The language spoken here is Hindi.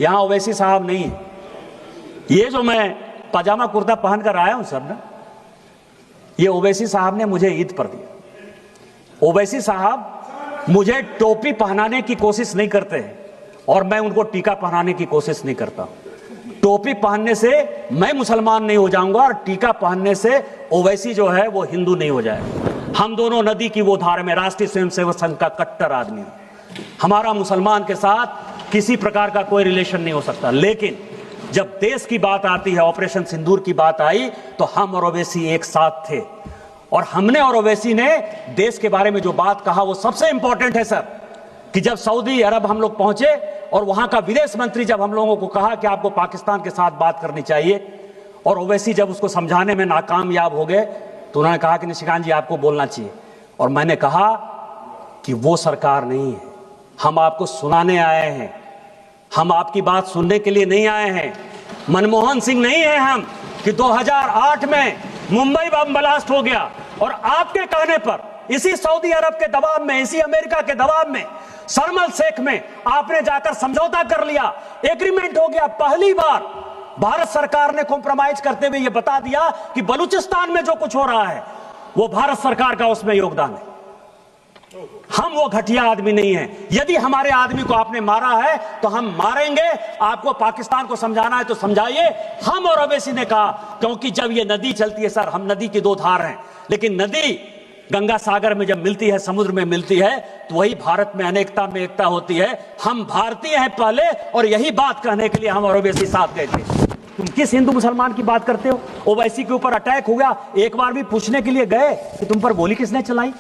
यहां ओवैसी साहब नहीं है। ये जो मैं पजामा कुर्ता पहनकर आया हूं सर ना, ये ओवैसी साहब ने मुझे ईद पर दिया। ओवैसी साहब मुझे टोपी पहनाने की कोशिश नहीं करते हैं और मैं उनको टीका पहनाने की कोशिश नहीं करता। टोपी पहनने से मैं मुसलमान नहीं हो जाऊंगा और टीका पहनने से ओवैसी जो है वो हिंदू नहीं हो जाएगा। हम दोनों नदी की वो धार में राष्ट्रीय स्वयंसेवक संघ का कट्टर आदमी हूं। हमारा मुसलमान के साथ किसी प्रकार का कोई रिलेशन नहीं हो सकता। लेकिन जब देश की बात आती है, ऑपरेशन सिंदूर की बात आई, तो हम और ओवैसी एक साथ थे और हमने और ओवैसी ने देश के बारे में जो बात कहा वो सबसे इंपॉर्टेंट है सर। कि जब सऊदी अरब हम लोग पहुंचे और वहां का विदेश मंत्री जब हम लोगों को कहा कि आपको पाकिस्तान के साथ बात करनी चाहिए और ओवैसी जब उसको समझाने में नाकामयाब हो गए तो उन्होंने कहा कि निशिकांत जी आपको बोलना चाहिए। और मैंने कहा कि वो सरकार नहीं है, हम आपको सुनाने आए हैं, हम आपकी बात सुनने के लिए नहीं आए हैं। मनमोहन सिंह नहीं है हम कि 2008 में मुंबई बम ब्लास्ट हो गया और आपके कहने पर इसी सऊदी अरब के दबाव में, इसी अमेरिका के दबाव में, शर्म शेख में आपने जाकर समझौता कर लिया, एग्रीमेंट हो गया। पहली बार भारत सरकार ने कॉम्प्रोमाइज करते हुए यह बता दिया कि बलूचिस्तान में जो कुछ हो रहा है वो भारत सरकार का उसमें योगदान है। हम वो घटिया आदमी नहीं हैं। यदि हमारे आदमी को आपने मारा है तो हम मारेंगे। आपको पाकिस्तान को समझाना है तो समझाइए। हम और ओवैसी ने कहा, क्योंकि जब ये नदी चलती है सर, हम नदी की दो धार हैं, लेकिन नदी गंगा सागर में जब मिलती है, समुद्र में मिलती है, तो वही भारत में अनेकता में एकता होती है। हम भारतीय हैं पहले, और यही बात कहने के लिए हम और ओवैसी साथ गए थे। तुम किस हिंदू मुसलमान की बात करते हो? ओवैसी के ऊपर अटैक हुआ, एक बार भी पूछने के लिए गए कि तुम पर गोली किसने चलाई?